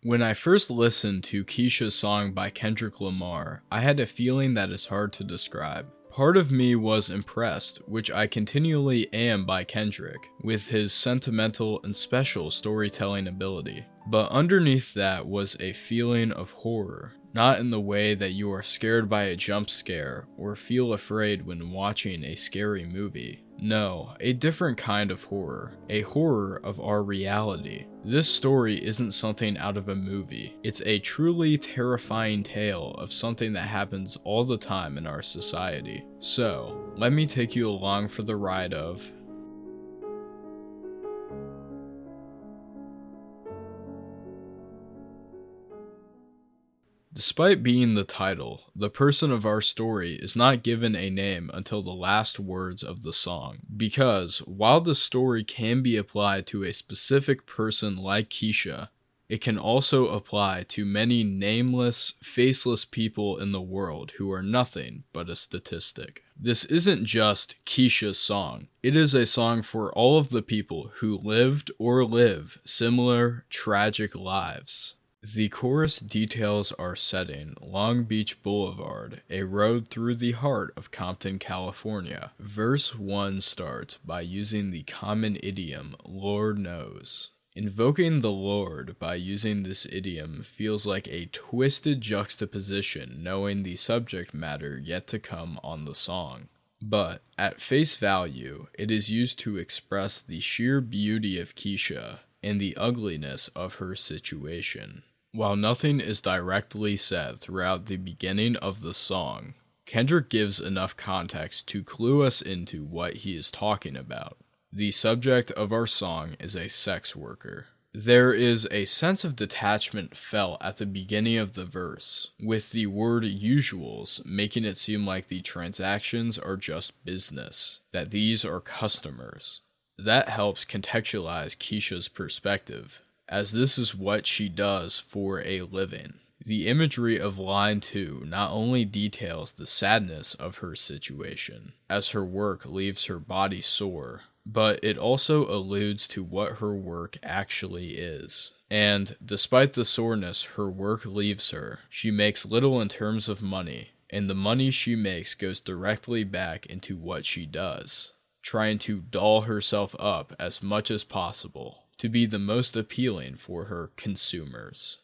When I first listened to Keisha's song by Kendrick Lamar, I had a feeling that is hard to describe. Part of me was impressed, which I continually am by Kendrick, with his sentimental and special storytelling ability. But underneath that was a feeling of horror, not in the way that you are scared by a jump scare or feel afraid when watching a scary movie. No, a different kind of horror, a horror of our reality. This story isn't something out of a movie. It's a truly terrifying tale of something that happens all the time in our society. So, let me take you along for the ride of Despite being the title, the person of our story is not given a name until the last words of the song, because while the story can be applied to a specific person like Keisha, it can also apply to many nameless, faceless people in the world who are nothing but a statistic. This isn't just Keisha's song, it is a song for all of the people who lived or live similar, tragic lives. The chorus details our setting, Long Beach Boulevard, a road through the heart of Compton, California. Verse 1 starts by using the common idiom, Lord knows. Invoking the Lord by using this idiom feels like a twisted juxtaposition knowing the subject matter yet to come on the song. But, at face value, it is used to express the sheer beauty of Keisha and the ugliness of her situation. While nothing is directly said throughout the beginning of the song, Kendrick gives enough context to clue us into what he is talking about. The subject of our song is a sex worker. There is a sense of detachment felt at the beginning of the verse, with the word usuals making it seem like the transactions are just business, that these are customers. That helps contextualize Keisha's perspective, as this is what she does for a living. The imagery of line 2 not only details the sadness of her situation, as her work leaves her body sore, but it also alludes to what her work actually is. And despite the soreness her work leaves her, she makes little in terms of money, and the money she makes goes directly back into what she does, trying to doll herself up as much as possible to be the most appealing for her consumers.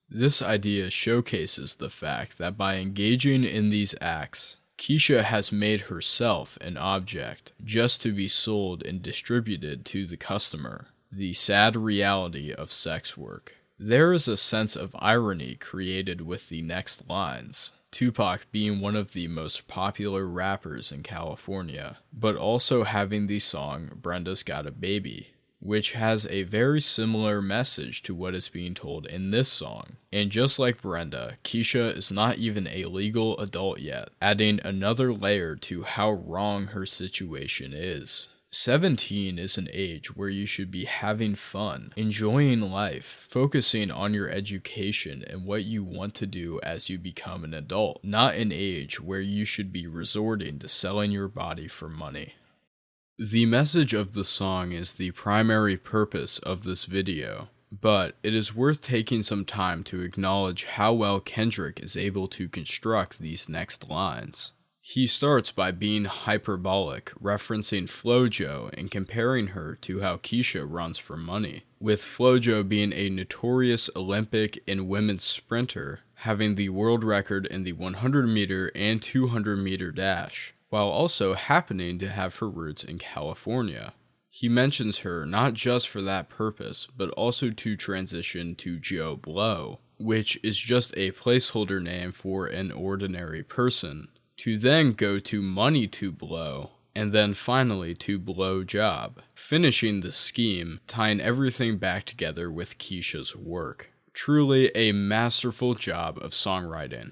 This idea showcases the fact that by engaging in these acts, Keisha has made herself an object just to be sold and distributed to the customer, the sad reality of sex work. There is a sense of irony created with the next lines, Tupac being one of the most popular rappers in California, but also having the song Brenda's Got a Baby, which has a very similar message to what is being told in this song. And just like Brenda, Keisha is not even a legal adult yet, adding another layer to how wrong her situation is. 17 is an age where you should be having fun, enjoying life, focusing on your education and what you want to do as you become an adult, not an age where you should be resorting to selling your body for money. The message of the song is the primary purpose of this video, but it is worth taking some time to acknowledge how well Kendrick is able to construct these next lines. He starts by being hyperbolic, referencing FloJo and comparing her to how Keisha runs for money, with FloJo being a notorious Olympic and women's sprinter, having the world record in the 100 meter and 200 meter dash, while also happening to have her roots in California. He mentions her not just for that purpose, but also to transition to Joe Blow, which is just a placeholder name for an ordinary person, to then go to Money to Blow, and then finally to Blow Job, finishing the scheme, tying everything back together with Keisha's work. Truly a masterful job of songwriting.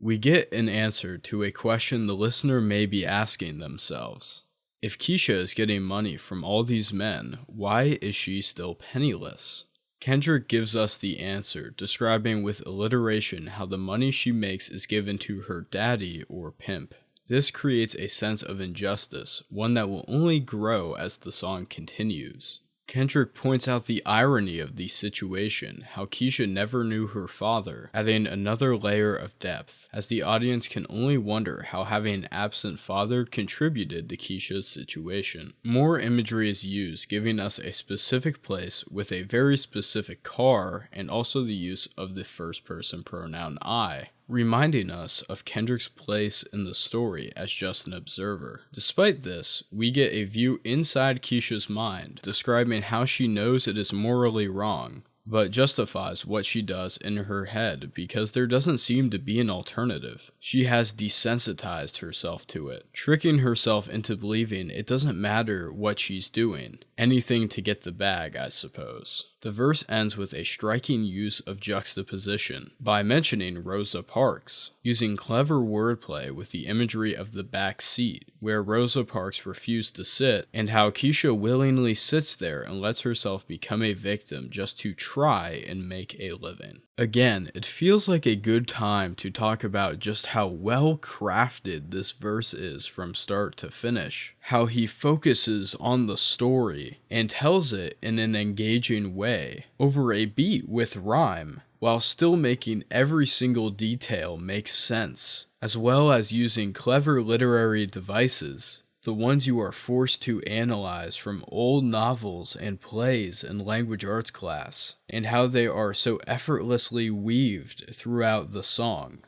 We get an answer to a question the listener may be asking themselves. If Keisha is getting money from all these men, why is she still penniless? Kendrick gives us the answer, describing with alliteration how the money she makes is given to her daddy or pimp. This creates a sense of injustice, one that will only grow as the song continues. Kendrick points out the irony of the situation, how Keisha never knew her father, adding another layer of depth, as the audience can only wonder how having an absent father contributed to Keisha's situation. More imagery is used, giving us a specific place with a very specific car, and also the use of the first person pronoun I, reminding us of Kendrick's place in the story as just an observer. Despite this, we get a view inside Keisha's mind, describing how she knows it is morally wrong, but justifies what she does in her head because there doesn't seem to be an alternative. She has desensitized herself to it, tricking herself into believing it doesn't matter what she's doing. Anything to get the bag, I suppose. The verse ends with a striking use of juxtaposition by mentioning Rosa Parks, using clever wordplay with the imagery of the back seat, where Rosa Parks refused to sit, and how Keisha willingly sits there and lets herself become a victim just to try and make a living. Again, it feels like a good time to talk about just how well crafted this verse is from start to finish, how he focuses on the story and tells it in an engaging way, over a beat with rhyme, while still making every single detail make sense, as well as using clever literary devices, the ones you are forced to analyze from old novels and plays in language arts class, and how they are so effortlessly weaved throughout the song.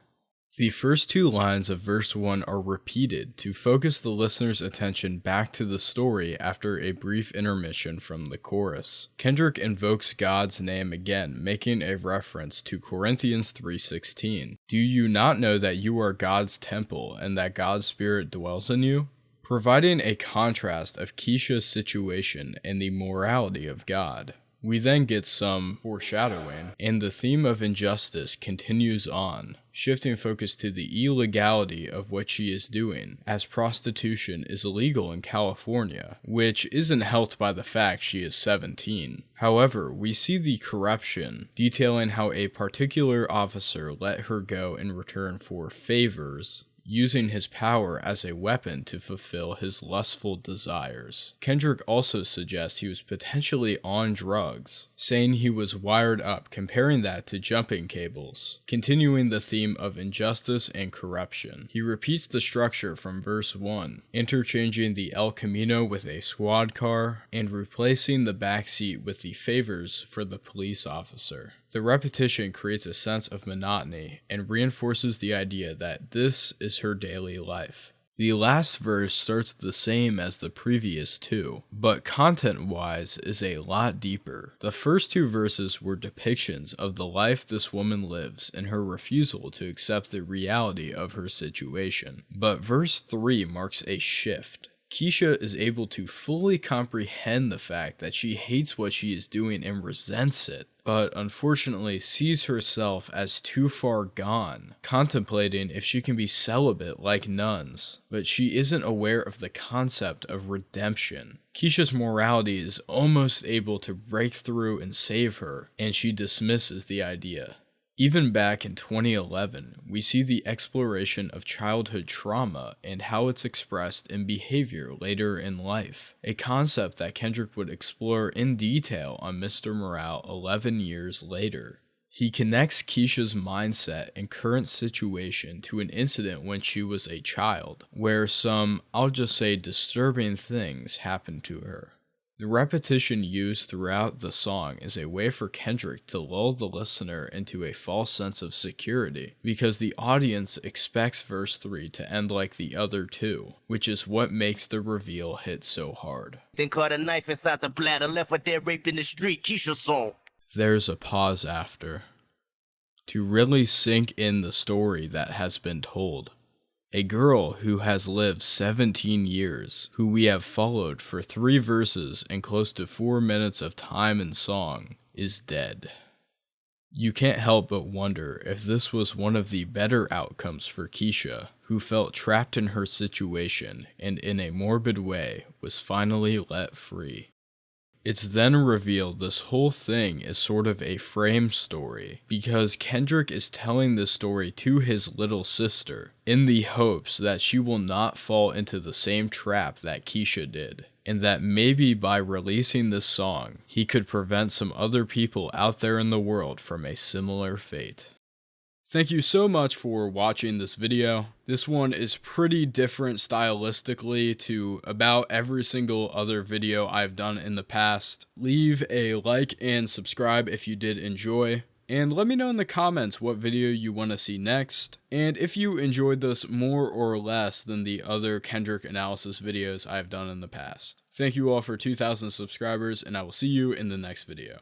The first two lines of verse 1 are repeated to focus the listener's attention back to the story after a brief intermission from the chorus. Kendrick invokes God's name again, making a reference to Corinthians 3:16. Do you not know that you are God's temple and that God's Spirit dwells in you? Providing a contrast of Keisha's situation and the morality of God. We then get some foreshadowing, and the theme of injustice continues on, shifting focus to the illegality of what she is doing, as prostitution is illegal in California, which isn't helped by the fact she is 17. However, we see the corruption, detailing how a particular officer let her go in return for favors, using his power as a weapon to fulfill his lustful desires. Kendrick also suggests he was potentially on drugs, saying he was wired up, comparing that to jumping cables, continuing the theme of injustice and corruption. He repeats the structure from verse 1, interchanging the El Camino with a squad car, and replacing the backseat with the favors for the police officer. The repetition creates a sense of monotony and reinforces the idea that this is her daily life. The last verse starts the same as the previous two, but content-wise is a lot deeper. The first two verses were depictions of the life this woman lives and her refusal to accept the reality of her situation. But verse 3 marks a shift. Keisha is able to fully comprehend the fact that she hates what she is doing and resents it, but unfortunately sees herself as too far gone, contemplating if she can be celibate like nuns, but she isn't aware of the concept of redemption. Keisha's morality is almost able to break through and save her, and she dismisses the idea. Even back in 2011, we see the exploration of childhood trauma and how it's expressed in behavior later in life, a concept that Kendrick would explore in detail on Mr. Morale 11 years later. He connects Keisha's mindset and current situation to an incident when she was a child, where some, I'll just say, disturbing things happened to her. The repetition used throughout the song is a way for Kendrick to lull the listener into a false sense of security, because the audience expects verse 3 to end like the other two, which is what makes the reveal hit so hard. Then caught a knife inside the bladder, left her dead raped in the street, Keisha song. There's a pause after, to really sink in the story that has been told. A girl who has lived 17 years, who we have followed for 3 verses and close to 4 minutes of time and song, is dead. You can't help but wonder if this was one of the better outcomes for Keisha, who felt trapped in her situation and in a morbid way was finally let free. It's then revealed this whole thing is sort of a frame story, because Kendrick is telling this story to his little sister, in the hopes that she will not fall into the same trap that Keisha did. and that maybe by releasing this song, he could prevent some other people out there in the world from a similar fate. Thank you so much for watching this video. This one is pretty different stylistically to about every single other video I've done in the past. Leave a like and subscribe if you did enjoy. And let me know in the comments what video you want to see next, and if you enjoyed this more or less than the other Kendrick analysis videos I've done in the past. Thank you all for 2,000 subscribers, and I will see you in the next video.